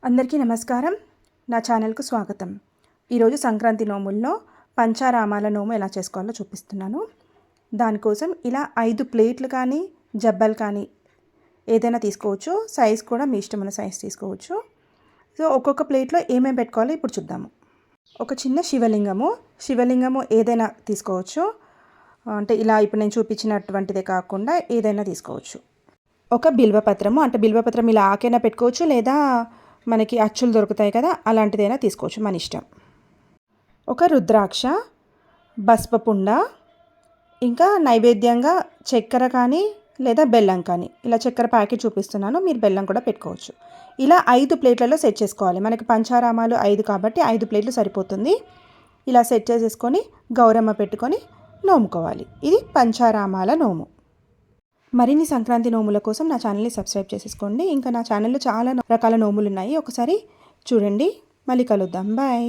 అందరికీ నమస్కారం. నా ఛానల్కు స్వాగతం. ఈరోజు సంక్రాంతి నోముల్లో పంచారామాల నోము ఎలా చేసుకోవాలో చూపిస్తున్నాను. దానికోసం ఇలా 5 ప్లేట్లు కానీ జబ్బలు కానీ ఏదైనా తీసుకోవచ్చు. సైజ్ కూడా మీ ఇష్టమైన సైజ్ తీసుకోవచ్చు. సో ఒక్కొక్క ప్లేట్లో ఏమేమి పెట్టుకోవాలో ఇప్పుడు చూద్దాము. ఒక చిన్న శివలింగము ఏదైనా తీసుకోవచ్చు. అంటే ఇలా ఇప్పుడు నేను చూపించినటువంటిదే కాకుండా ఏదైనా తీసుకోవచ్చు. ఒక బిల్వపత్రము, అంటే బిల్వపత్రం ఇలా ఆకైనా పెట్టుకోవచ్చు, లేదా మనకి అచ్చులు దొరుకుతాయి కదా, అలాంటిదైనా తీసుకోవచ్చు, మన ఇష్టం. ఒక రుద్రాక్ష, బస్పపుండ, ఇంకా నైవేద్యంగా చక్కెర కానీ లేదా బెల్లం కానీ. ఇలా చక్కెర ప్యాకెట్ చూపిస్తున్నాను, మీరు బెల్లం కూడా పెట్టుకోవచ్చు. ఇలా 5 ప్లేట్లలో సెట్ చేసుకోవాలి. మనకి పంచారామాలు 5 కాబట్టి 5 ప్లేట్లు సరిపోతుంది. ఇలా సెట్ చేసేసుకొని గౌరమ్మ పెట్టుకొని నోముకోవాలి. ఇది పంచారామాల నోము. మరిన్ని సంక్రాంతి నోముల కోసం నా ఛానల్ని సబ్స్క్రైబ్ చేసేసుకోండి. ఇంకా నా ఛానల్లో చాలా రకాల నోములు ఉన్నాయి, ఒకసారి చూడండి. మళ్ళీ కలుద్దాం. బాయ్.